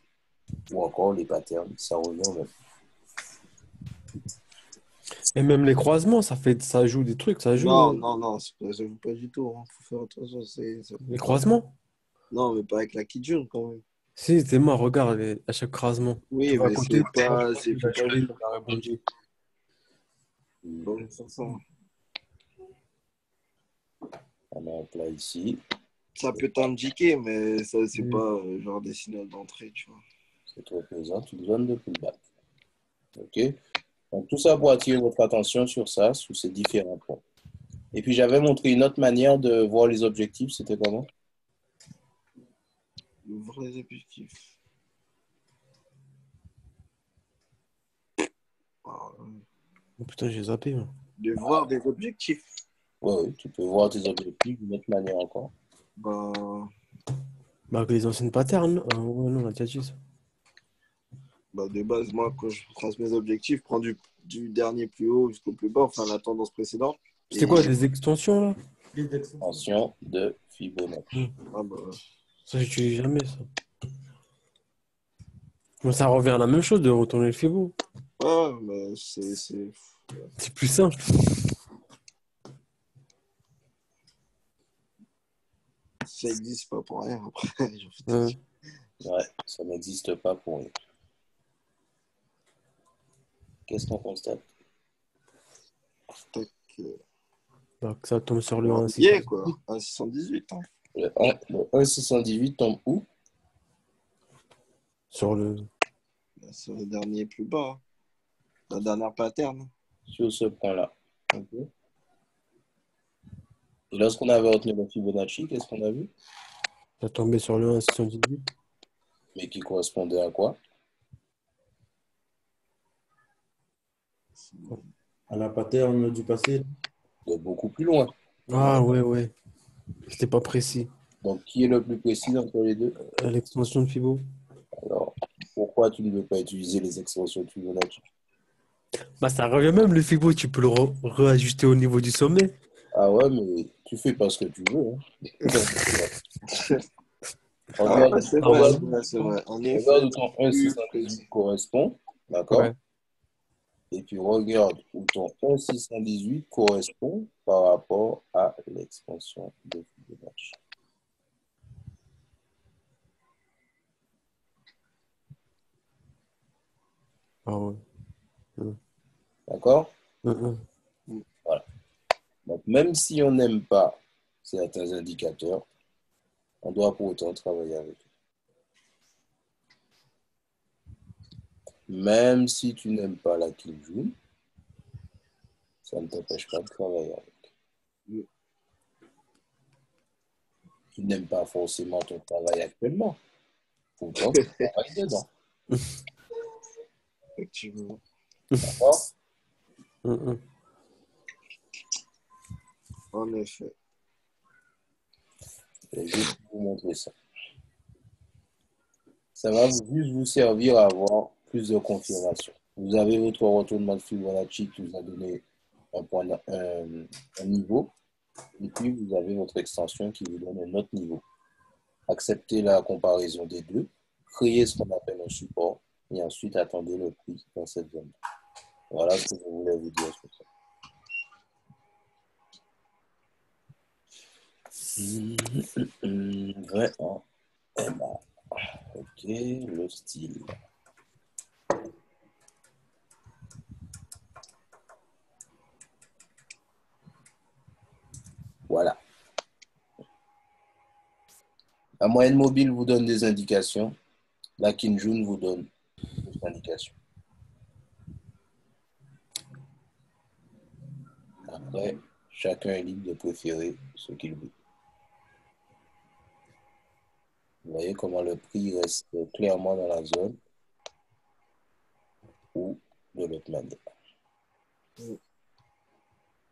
Ou encore les patterns, ça revient au même. Et même les croisements, ça joue des trucs, ça joue. Non, ça joue pas du tout. Faut faire attention. Les croisements? Non, mais pas avec la Kijun quand même. Si, c'est moi, regarde, à chaque croisement. Tu Oui, vas à mais côté, faut il a pas joué, il a rebondi. faire ça. On a un plat ici. Ça peut t'indiquer, mais ça, c'est Mm. pas genre des signaux d'entrée, tu vois. Ça te représente une zone de pullback. OK? Donc, tout ça pour attirer votre attention sur ça, sur ces différents points. Et puis, j'avais montré une autre manière de voir les objectifs. C'était comment? Voir les objectifs. Ah, Oh, putain, j'ai zappé. Moi. de voir des objectifs. Oui, tu peux voir tes objectifs d'une autre manière encore. Bah, Bah, avec les anciennes patterns. Ouais, non, on a déjà dit ça. de base, moi, quand je trace mes objectifs, je prends du dernier plus haut jusqu'au plus bas, enfin la tendance précédente. C'était Et- quoi, des extensions là? Extension de Fibonacci. Ah bah, Ça, j'utilise jamais ça. Moi, ça revient à la même chose de retourner le Fibo. ouais, mais c'est... C'est plus simple. Ça n'existe pas pour rien. Après, Ouais. Ouais, ça n'existe pas pour rien. Qu'est-ce qu'on constate? tac, Bah, que ça tombe sur le 1. yeah, quoi. 1,618. Hein. Le 1,618 tombe où? Sur le. C'est le dernier plus bas. Hein. La dernière pattern. Sur ce point-là. Ok. Et lorsqu'on avait retenu le Fibonacci, qu'est-ce qu'on a vu? Ça tombait sur le 1 618. Mais qui correspondait à quoi? À la pattern du passé. De beaucoup plus loin. Ah ouais, ouais. C'était pas précis. Donc, qui est le plus précis entre les deux? L'extension de Fibo. Alors, pourquoi tu ne veux pas utiliser les extensions de Fibonacci? Bah, ça revient même le Fibo. Tu peux le réajuster au niveau du sommet. Ah ouais, mais tu fais pas ce que tu veux. Hein. Ah, c'est vrai, ouais. c'est vrai, c'est vrai. En effet, Regarde où ton plus 1,618 correspond. D'accord? Ouais. Et puis regarde où ton 1,618 correspond par rapport à l'extension de Fibonacci. Ah ouais. D'accord? Mhm. Voilà. Donc, même si on n'aime pas certains indicateurs, on doit pour autant travailler avec eux. Même si tu n'aimes pas la Kinjun, ça ne t'empêche pas de travailler avec. Tu n'aimes pas forcément ton travail actuellement. Pourtant, tu travailles dedans. effectivement. D'accord? Mhm. En effet. Je vais juste vous montrer ça. Ça va juste vous servir à avoir plus de confirmation. Vous avez votre retournement de Fibonacci qui vous a donné un niveau. Et puis, vous avez votre extension qui vous donne un autre niveau. Acceptez la comparaison des deux. Créez ce qu'on appelle un support. Et ensuite, attendez le prix dans cette zone. Voilà ce que je voulais vous dire sur ça. Vrai, hein? Eh ben, ok, le style. Voilà. La moyenne mobile vous donne des indications. La Kinjun vous donne des indications. Après, chacun est libre de préférer ce qu'il veut. Vous voyez comment le prix reste clairement dans la zone ou de l'autre manière.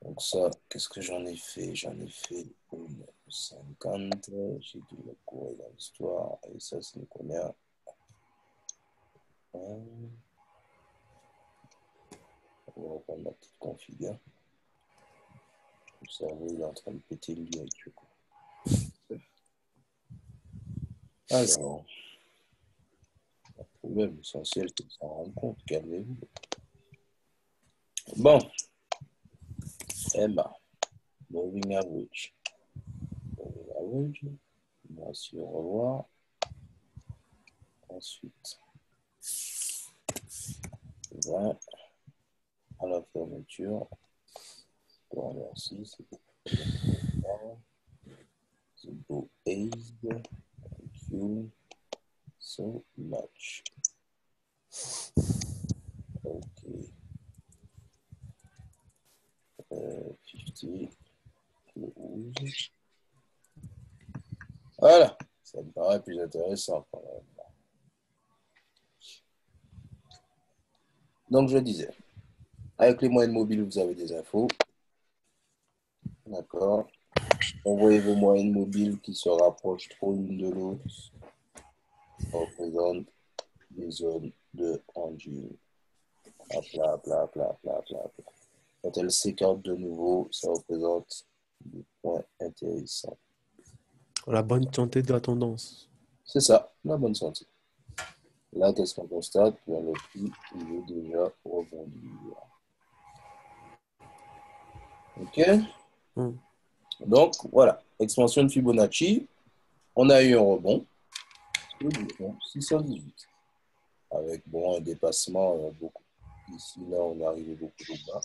Donc ça, qu'est-ce que j'en ai fait? J'en ai fait une 50. J'ai dû me courir dans l'histoire. Et ça, c'est une première. On va reprendre ma petite config. Le cerveau il est en train de péter le lit avec le Alors, le problème essentiel, c'est de s'en rendre compte. Calmez-vous. Bon. Emma. Moving average. Moving average. Voici au revoir. Ensuite, 20 à la fermeture. Merci. C'est beau. Ace. Thank you so much. Ok. Voilà, ça me paraît plus intéressant quand même. Donc, je disais, avec les moyennes mobiles, vous avez des infos. D'accord. Envoyez vos moyennes mobiles qui se rapprochent trop l'une de l'autre. Ça représente des zones de range. Hop là, hop là, hop là, hop là, hop là, hop là. Quand elles s'écartent de nouveau, ça représente des points intéressants. La bonne santé de la tendance. C'est ça, la bonne santé. Là, qu'est-ce qu'on constate? Bien, le prix, il est déjà rebondi. OK? Hmm. Donc, voilà. Expansion de Fibonacci. On a eu un rebond. 618. Avec, bon, un dépassement beaucoup. Ici, là, on est arrivé beaucoup plus bas.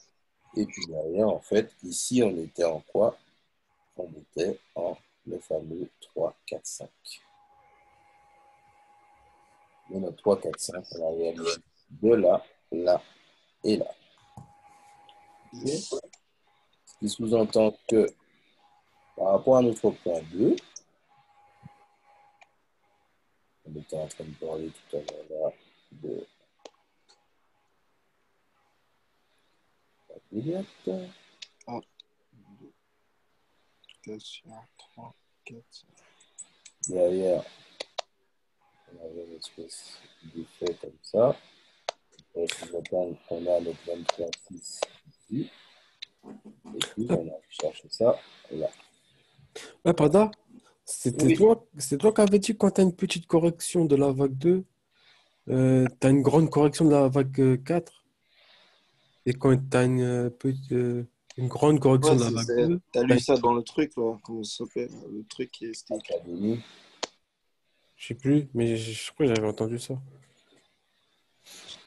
Et puis derrière, en fait, ici, on était en quoi? On était en le fameux 3, 4, 5. Mais notre 3, 4, 5, on a réalisé de là, là et là. Okay? Ce qui sous-entend que par rapport à notre point 2, on était en train de parler tout à l'heure là de la pilote. 1, 2, 3, 4, 5. Derrière, on avait une espèce d'effet comme ça. Et sous-entend qu'on a notre 23, 6 ici. Et puis, on a cherché ça là. Ouais, Pada, c'était Oui. toi, c'est toi qui avais dit quand tu as une petite correction de la vague 2, tu as une grande correction de la vague 4, et quand tu as une grande correction Ouais, de la c'est vague ça. 2, T'as t'as lu ça dans le truc, là. Comment ça s'appelle? Le truc qui est c'était écrit. Académie. je sais plus, mais je crois que j'avais entendu ça.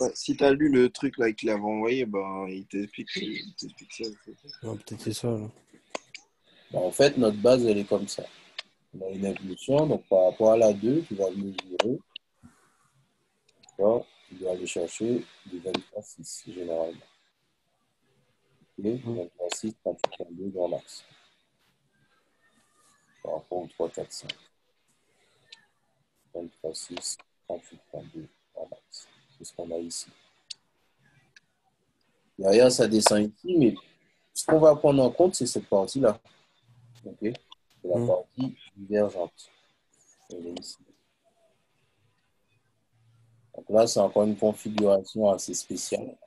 Ouais, si t'as lu le truc là qu'il avait envoyé, ben il t'explique ça. En fait. Ouais, peut-être c'est ça, là. En fait, notre base, elle est comme ça. On a une impulsion, donc par rapport à la 2, tu vas mesurer, d'accord, tu dois aller chercher du 23,6 généralement. Ok, Hmm. 23,6, 38,2 grand max. Par rapport au 3, 4, 5. 23,6, 38,2 grand max. C'est ce qu'on a ici. Derrière, ça descend ici, mais ce qu'on va prendre en compte, c'est cette partie-là. Ok, c'est la Hmm. partie divergente. Elle est ici. Donc là, c'est encore une configuration assez spéciale.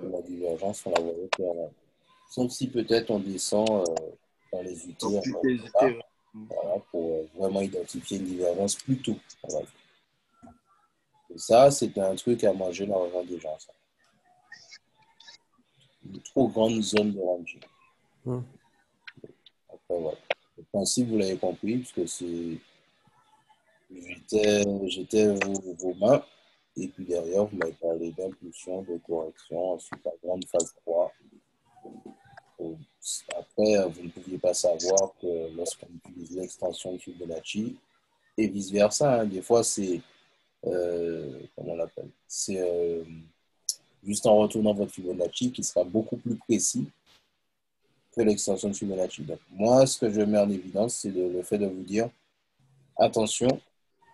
La divergence, on la voyait clairement. Sauf si peut-être on descend dans les UT T'as plus encore plus tard, hésité. voilà, pour vraiment identifier une divergence plus tôt. Voilà. Et ça, c'est un truc à manger dans des gens. Ça. Une trop grande zone de ranging. Hmm. Après, voilà. Le principe, vous l'avez compris, parce que c'est. J'étais vos mains, et puis derrière, vous m'avez parlé d'impulsion, de correction, ensuite la grande phase 3. Après, vous ne pouviez pas savoir que lorsqu'on utilise l'extension de Fibonacci, et vice-versa, hein, des fois, c'est, comment on l'appelle? C'est juste en retournant votre Fibonacci qui sera beaucoup plus précis que l'extension de Fibonacci. Donc, moi, ce que je mets en évidence, c'est le fait de vous dire, attention,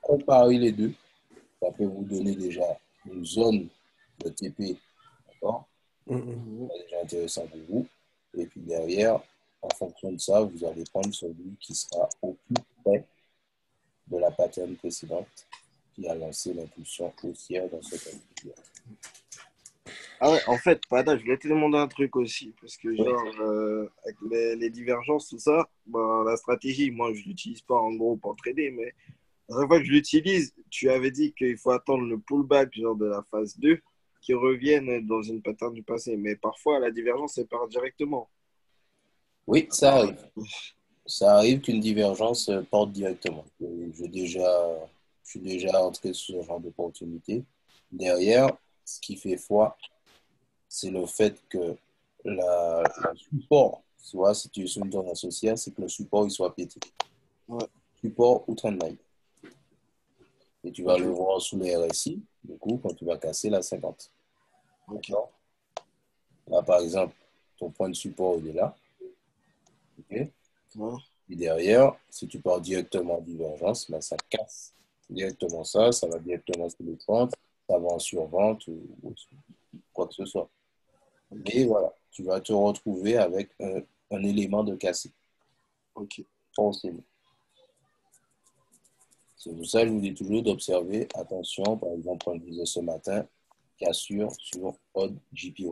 comparez les deux. Ça peut vous donner déjà une zone de TP, d'accord? Hmm. C'est déjà intéressant pour vous. Et puis derrière, en fonction de ça, vous allez prendre celui qui sera au plus près de la pattern précédente qui a lancé l'impulsion haussière dans ce cas de figure. Ah ouais, en fait, Pada, je voulais te demander un truc aussi, parce que Oui. genre, avec les divergences, tout ça, ben, la stratégie, moi, je l'utilise pas en gros pour trader, mais à chaque fois que je l'utilise, tu avais dit qu'il faut attendre le pullback genre de la phase 2 qui revienne dans une pattern du passé, mais parfois, la divergence, elle part directement. Oui, ça arrive. Ça arrive qu'une divergence porte directement. Je suis déjà entré sur ce genre d'opportunité. Derrière, ce qui fait foi, c'est le fait que le support, tu vois, si tu es sur une tendance haussière, c'est que le support il soit pété. Ouais, Support ou trendline. Et tu vas ok, le voir sous les RSI, du coup, quand tu vas casser la 50. ok. D'accord? Là, par exemple, ton point de support, il est là. OK? Ouais. Et derrière, si tu pars directement en divergence, ben, ça casse directement ça, ça va directement sur les 30, ça va en survente ou quoi que ce soit. Et voilà, tu vas te retrouver avec un élément de cassé. Ok. Forcément. C'est pour ça que je vous dis toujours d'observer, attention, par exemple, on disait ce matin, cassure sur odd JPY.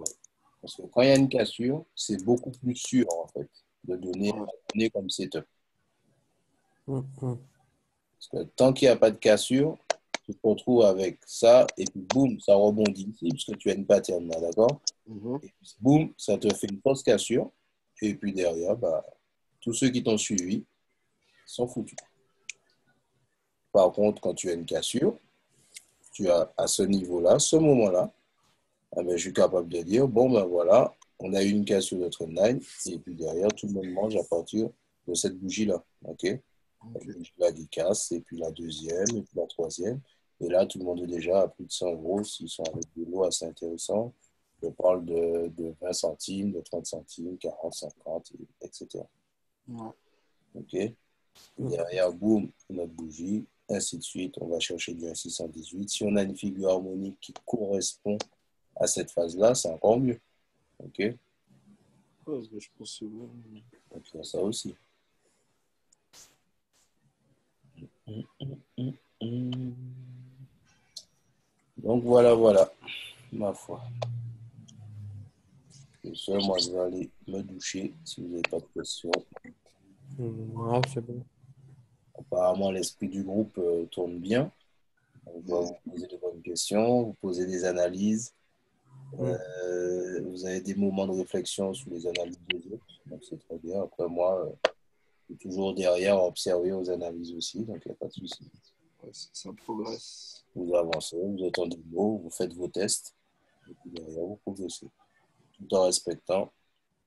Parce que quand il y a une cassure, c'est beaucoup plus sûr, en fait, de donner comme setup. Parce que tant qu'il n'y a pas de cassure, tu te retrouves avec ça, et puis boum, ça rebondit ici, puisque tu as une pattern là, d'accord? Et puis boum, ça te fait une fausse cassure, et puis derrière, bah, tous ceux qui t'ont suivi sont foutus. Par contre, quand tu as une cassure, tu as à ce niveau-là, ce moment-là, ah ben, je suis capable de dire, bon ben voilà, on a eu une cassure de trendline, et puis derrière, tout le monde mange à partir de cette bougie-là, ok? La bougie-là qui casse, et puis la deuxième, et puis la troisième, et là, tout le monde est déjà à plus de 100 euros, s'ils sont avec des lots assez intéressants. Je parle de 20 centimes, de 30 centimes, 40, 50, etc. Ok? Derrière, boum, notre bougie, ainsi de suite. On va chercher du 1,618. Si on a une figure harmonique qui correspond à cette phase-là, c'est encore mieux. Ok? Ouais, je pense que c'est bon. Donc, il y a ça aussi. Donc, voilà, ma foi. Et ça, moi, je vais aller me doucher si vous n'avez pas de questions. Ah, c'est bon. Apparemment, l'esprit du groupe tourne bien. On va vous poser de bonnes questions, vous poser des analyses. Vous avez des moments de réflexion sur les analyses des autres. Donc, c'est très bien. Après, moi, je suis toujours derrière à observer aux analyses aussi. Donc, il n'y a pas de souci. Ouais, ça progresse. Vous avancez, vous attendez le mot, vous faites vos tests. Et puis derrière, vous progressez. Tout en respectant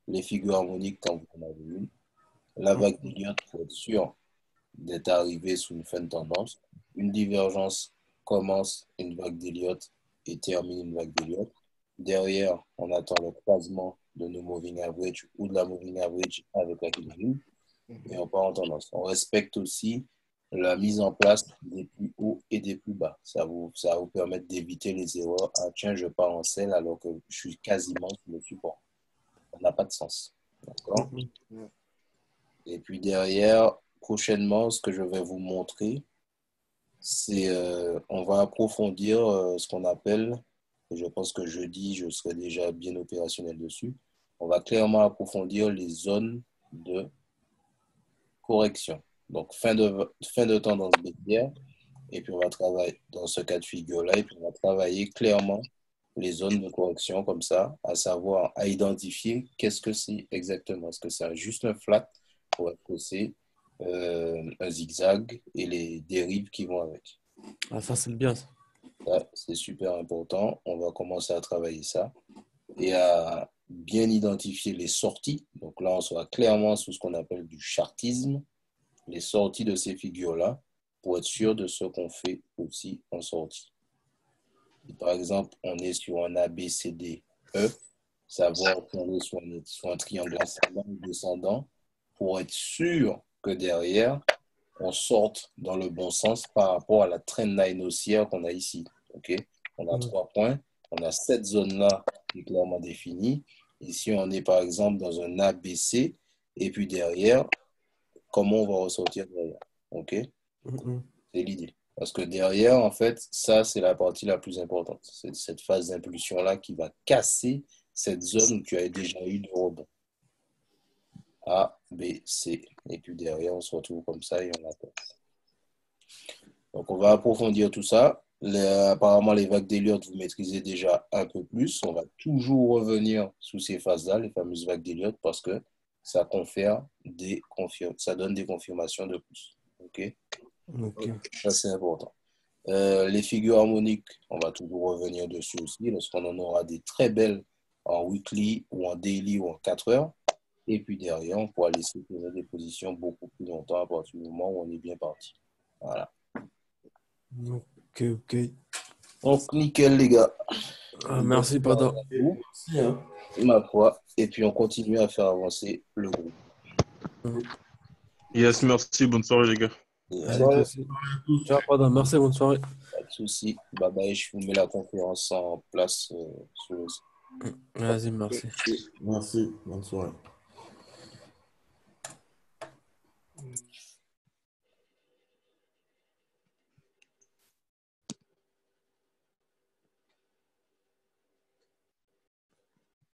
les figures harmoniques quand vous en avez une. La vague d'Elliott pour être sûr d'être arrivé sous une fin de tendance. Une divergence commence une vague d'Elliott et termine une vague d'Elliott. Derrière, on attend le croisement de nos moving average ou de la moving average avec la Kelvin et on part en tendance. On respecte aussi la mise en place des plus hauts et des plus bas. Ça va vous permettre d'éviter les erreurs. Ah tiens, je pars en sell alors que je suis quasiment sur le support. Ça n'a pas de sens. D'accord? Et puis derrière, prochainement, ce que je vais vous montrer, c'est on va approfondir ce qu'on appelle, et je pense que jeudi, je serai déjà bien opérationnel dessus, on va clairement approfondir les zones de correction. Donc, fin de tendance baissière, et puis on va travailler dans ce cas de figure-là, et puis on va travailler clairement les zones de correction comme ça, à savoir, à identifier qu'est-ce que c'est exactement. Est-ce que c'est juste un flat pour être que c'est un zigzag et les dérives qui vont avec. Ah, ça, c'est bien, ça. Ça, c'est super important. On va commencer à travailler ça et à bien identifier les sorties. Donc là, on sera clairement sous ce qu'on appelle du chartisme, les sorties de ces figures-là, pour être sûr de ce qu'on fait aussi en sortie. Et par exemple, on est sur un ABCDE, savoir qu'on est sur un triangle ascendant ou descendant, pour être sûr que derrière, on sorte dans le bon sens par rapport à la trendline haussière qu'on a ici. Okay? On a 3 points, on a cette zone-là qui est clairement définie. Ici, on est par exemple dans un ABC, et puis derrière, comment on va ressortir derrière. OK? C'est l'idée. Parce que derrière, en fait, ça, c'est la partie la plus importante. C'est cette phase d'impulsion-là qui va casser cette zone où tu as déjà eu de rebond. A, B, C. Et puis derrière, on se retrouve comme ça et on attend. Donc, on va approfondir tout ça. Apparemment, les vagues d'Elliott, vous maîtrisez déjà un peu plus. On va toujours revenir sous ces phases-là, les fameuses vagues d'Elliott, parce que ça ça donne des confirmations de plus. OK? Ça, c'est important. Les figures harmoniques, on va toujours revenir dessus aussi, lorsqu'on en aura des très belles en weekly ou en daily ou en 4 heures. Et puis derrière, on pourra laisser poser des positions beaucoup plus longtemps à partir du moment où on est bien parti. Voilà. Ok. Donc, nickel, les gars. Ah, merci, Pada. Merci, hein. Ma foi. Et puis, on continue à faire avancer le groupe. Yes, merci. Bonne soirée, les gars. Allez, toi aussi. Ciao, pardon. Merci, bonne soirée. Pas de souci. Bye bye, je vous mets la conférence en place sur le Vas-y, merci. Merci. Bonne soirée.